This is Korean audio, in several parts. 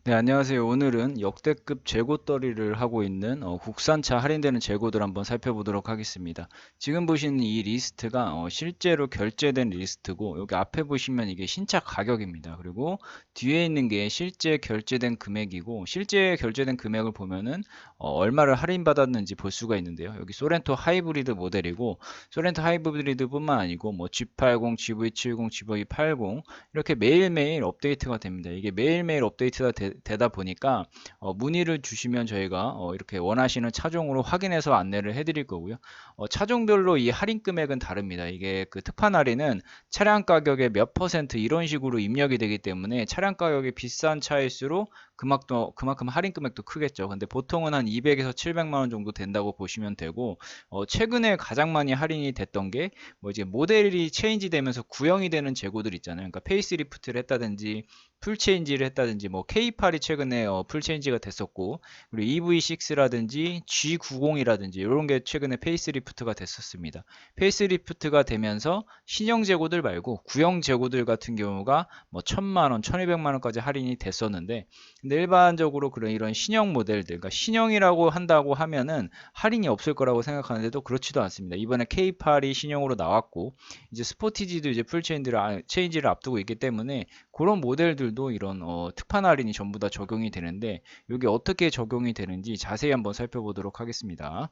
네, 안녕하세요. 오늘은 역대급 재고떨이를 하고 있는 국산차 할인되는 재고들 한번 살펴보도록 하겠습니다. 지금 보시는 이 리스트가 실제로 결제된 리스트고, 여기 앞에 보시면 이게 신차 가격입니다. 그리고 뒤에 있는 게 실제 결제된 금액이고, 실제 결제된 금액을 보면은 얼마를 할인받았는지 볼 수가 있는데요. 여기 소렌토 하이브리드 모델이고, 소렌토 하이브리드뿐만 아니고 뭐 G80, GV70, GV80 이렇게 매일매일 업데이트가 됩니다. 이게 매일매일 업데이트가 다 보니까 문의를 주시면 저희가 이렇게 원하시는 차종으로 확인해서 안내를 해드릴 거고요. 차종별로 이 할인 금액은 다릅니다. 이게 그 특판 할인은 차량 가격의 몇 퍼센트 이런 식으로 입력이 되기 때문에 차량 가격이 비싼 차일수록 그만큼 할인 금액도 크겠죠. 근데 보통은 한 200에서 700만 원 정도 된다고 보시면 되고, 최근에 가장 많이 할인이 됐던 게 뭐 이제 모델이 체인지 되면서 구형이 되는 재고들 있잖아요. 그러니까 페이스리프트를 했다든지 풀 체인지를 했다든지 뭐 K8이 최근에 풀 체인지가 됐었고, 그리고 EV6라든지 G90이라든지 이런 게 최근에 페이스리프트가 됐었습니다. 페이스리프트가 되면서 신형 재고들 말고 구형 재고들 같은 경우가 뭐 1000만 원, 1200만 원까지 할인이 됐었는데, 근데 일반적으로 그런 이런 신형 모델들, 그러니까 신형이라고 한다고 하면은 할인이 없을 거라고 생각하는데도 그렇지도 않습니다. 이번에 K8이 신형으로 나왔고, 이제 스포티지도 이제 풀 체인지를 앞두고 있기 때문에 그런 모델들도 이런 특판 할인이 전부 다 적용이 되는데, 이게 어떻게 적용이 되는지 자세히 한번 살펴보도록 하겠습니다.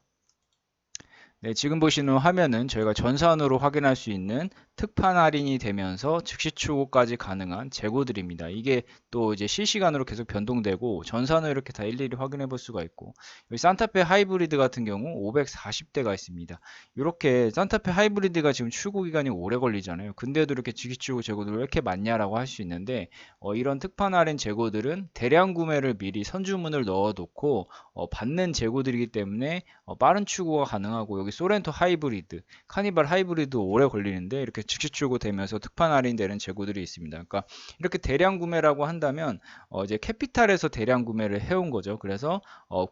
네, 지금 보시는 화면은 저희가 전산으로 확인할 수 있는 특판 할인이 되면서 즉시 출고까지 가능한 재고들입니다. 이게 또 이제 실시간으로 계속 변동되고 전산으로 이렇게 다 일일이 확인해 볼 수가 있고, 여기 산타페 하이브리드 같은 경우 540대가 있습니다. 이렇게 산타페 하이브리드가 지금 출고 기간이 오래 걸리잖아요. 근데도 이렇게 즉시 출고 재고들이 왜 이렇게 많냐라고 할 수 있는데, 이런 특판 할인 재고들은 대량 구매를 미리 선주문을 넣어 놓고 받는 재고들이기 때문에 빠른 출고가 가능하고, 여기 소렌토 하이브리드, 카니발 하이브리드 오래 걸리는데 이렇게 즉시 출고되면서 특판 할인되는 재고들이 있습니다. 그러니까 이렇게 대량 구매라고 한다면 이제 캐피탈에서 대량 구매를 해온 거죠. 그래서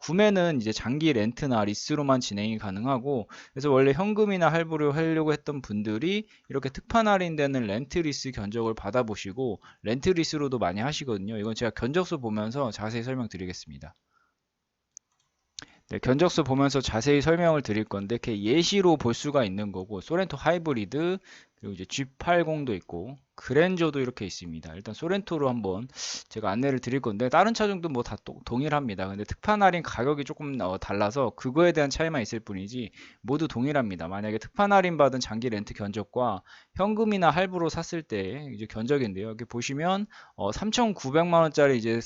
구매는 이제 장기 렌트나 리스로만 진행이 가능하고, 그래서 원래 현금이나 할부를 하려고 했던 분들이 이렇게 특판 할인되는 렌트 리스 견적을 받아보시고 렌트 리스로도 많이 하시거든요. 이건 제가 견적서 보면서 자세히 설명드리겠습니다. 네, 견적서 보면서 자세히 설명을 드릴 건데, 이렇게 예시로 볼 수가 있는 거고, 소렌토 하이브리드, 그리고 이제 G80도 있고, 그랜저도 이렇게 있습니다. 일단 소렌토로 한번 제가 안내를 드릴 건데, 다른 차종도 뭐 다 동일합니다. 근데 특판 할인 가격이 조금 달라서 그거에 대한 차이만 있을 뿐이지 모두 동일합니다. 만약에 특판 할인 받은 장기 렌트 견적과 현금이나 할부로 샀을 때 이제 견적인데요. 여기 보시면 3,900만 원짜리 이제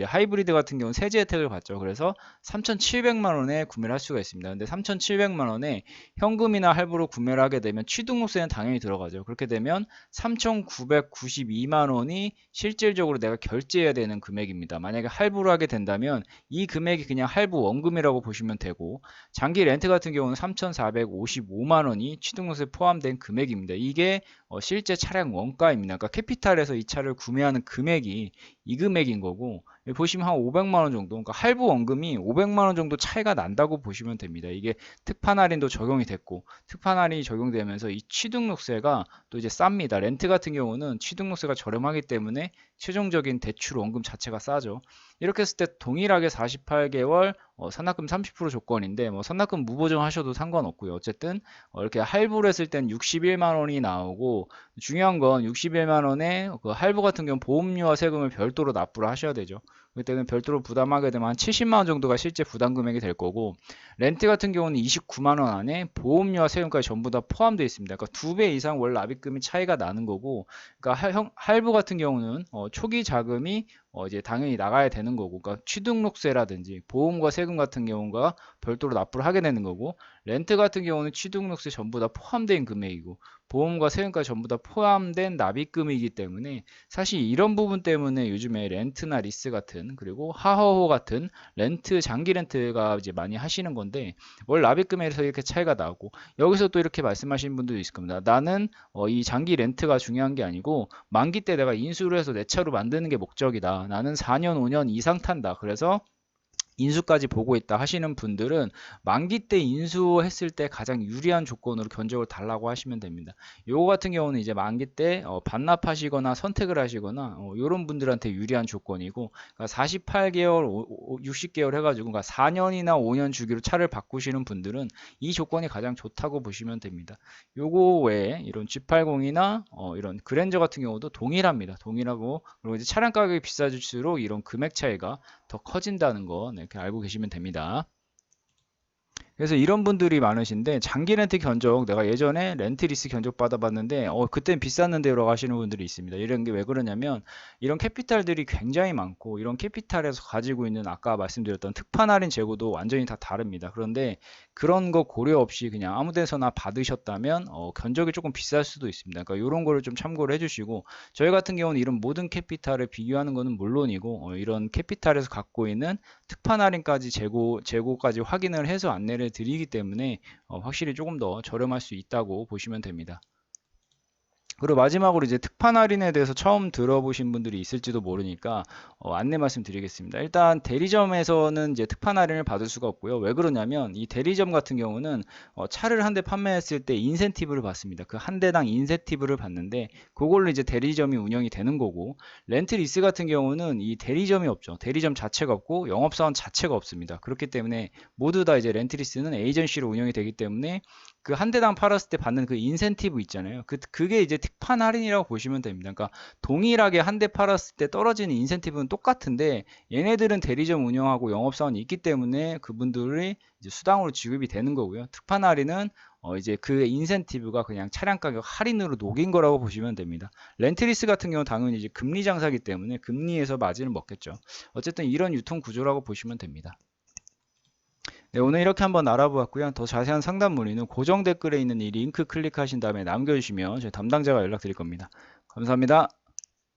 하이브리드 같은 경우는 세제 혜택을 받죠. 그래서 3,700만 원에 구매를 할 수가 있습니다. 근데 3,700만 원에 현금이나 할부로 구매를 하게 되면 취등록세는 당연히 들어가죠. 그렇게 되면 3,992만 원이 실질적으로 내가 결제해야 되는 금액입니다. 만약에 할부로 하게 된다면 이 금액이 그냥 할부 원금이라고 보시면 되고, 장기 렌트 같은 경우는 3,455만 원이 취등록세 포함된 금액입니다. 이게 실제 차량 원가입니다. 그러니까 캐피탈에서 이 차를 구매하는 금액이 이 금액인 거고, 여기 보시면 한 500만 원 정도, 그러니까 할부 원금이 500만 원 정도 차이가 난다고 보시면 됩니다. 이게 특판 할인도 적용이 됐고, 특판 할인이 적용되면서 이 취등록세가 또 이제 쌉니다. 렌트 같은 경우는 취등록세가 저렴하기 때문에 최종적인 대출 원금 자체가 싸죠. 이렇게 했을 때 동일하게 48개월 선납금 30% 조건인데, 뭐 선납금 무보정 하셔도 상관없고요. 어쨌든 이렇게 할부를 했을 땐 61만 원이 나오고, 중요한 건 61만 원에 그 할부 같은 경우 보험료와 세금을 별도로 납부를 하셔야 되죠. 그때는 별도로 부담하게 되면 한 70만 원 정도가 실제 부담 금액이 될 거고, 렌트 같은 경우는 29만 원 안에 보험료와 세금까지 전부 다 포함되어 있습니다. 그러니까 2배 이상 월 납입금이 차이가 나는 거고, 그러니까 할부 같은 경우는 초기 자금이 이제 당연히 나가야 되는 거고, 그러니까 취등록세라든지 보험과 세금 같은 경우가 별도로 납부를 하게 되는 거고, 렌트 같은 경우는 취등록세 전부 다 포함된 금액이고, 보험과 세금까지 전부 다 포함된 납입금이기 때문에, 사실 이런 부분 때문에 요즘에 렌트나 리스 같은, 그리고 하허호 같은 렌트, 장기 렌트가 이제 많이 하시는 건데, 월 납입금에서 이렇게 차이가 나고, 여기서 또 이렇게 말씀하시는 분들도 있을 겁니다. 나는 이 장기 렌트가 중요한 게 아니고 만기 때 내가 인수를 해서 내 차로 만드는 게 목적이다. 나는 4년, 5년 이상 탄다. 그래서 인수까지 보고 있다 하시는 분들은 만기 때 인수했을 때 가장 유리한 조건으로 견적을 달라고 하시면 됩니다. 요거 같은 경우는 이제 만기 때 반납하시거나 선택을 하시거나 요런 분들한테 유리한 조건이고, 그러니까 48개월, 60개월 해가지고 그러니까 4년이나 5년 주기로 차를 바꾸시는 분들은 이 조건이 가장 좋다고 보시면 됩니다. 요거 외에 이런 G80이나 이런 그랜저 같은 경우도 동일합니다. 동일하고, 그리고 이제 차량 가격이 비싸질수록 이런 금액 차이가 더 커진다는 거, 네, 이렇게 알고 계시면 됩니다. 그래서 이런 분들이 많으신데, 장기 렌트 견적 내가 예전에 렌트 리스 견적 받아봤는데 그땐 비쌌는데라고 하시는 분들이 있습니다. 이런 게 왜 그러냐면 이런 캐피탈들이 굉장히 많고, 이런 캐피탈에서 가지고 있는 아까 말씀드렸던 특판 할인 재고도 완전히 다 다릅니다. 그런데 그런 거 고려 없이 그냥 아무 데서나 받으셨다면 견적이 조금 비쌀 수도 있습니다. 그러니까 이런 거를 좀 참고를 해주시고, 저희 같은 경우는 이런 모든 캐피탈을 비교하는 거는 물론이고 이런 캐피탈에서 갖고 있는 특판 할인까지 재고까지 확인을 해서 안내를 드리기 때문에 확실히 조금 더 저렴할 수 있다고 보시면 됩니다. 그리고 마지막으로 이제 특판 할인에 대해서 처음 들어보신 분들이 있을지도 모르니까 안내 말씀드리겠습니다. 일단 대리점에서는 이제 특판 할인을 받을 수가 없고요. 왜 그러냐면 이 대리점 같은 경우는 차를 한 대 판매했을 때 인센티브를 받습니다. 그 한 대당 인센티브를 받는데 그걸로 이제 대리점이 운영이 되는 거고, 렌트 리스 같은 경우는 이 대리점이 없죠. 대리점 자체가 없고 영업사원 자체가 없습니다. 그렇기 때문에 모두 다 이제 렌트 리스는 에이전시로 운영이 되기 때문에 그 한 대당 팔았을 때 받는 그 인센티브 있잖아요. 그게 이제 특판 할인이라고 보시면 됩니다. 그러니까 동일하게 한 대 팔았을 때 떨어지는 인센티브는 똑같은데 얘네들은 대리점 운영하고 영업사원이 있기 때문에 그분들이 이제 수당으로 지급이 되는 거고요. 특판 할인은 이제 그 인센티브가 그냥 차량 가격 할인으로 녹인 거라고 보시면 됩니다. 렌트리스 같은 경우는 당연히 이제 금리 장사기 때문에 금리에서 마진을 먹겠죠. 어쨌든 이런 유통 구조라고 보시면 됩니다. 네, 오늘 이렇게 한번 알아보았고요. 더 자세한 상담 문의는 고정 댓글에 있는 이 링크 클릭하신 다음에 남겨주시면 저희 담당자가 연락드릴 겁니다. 감사합니다.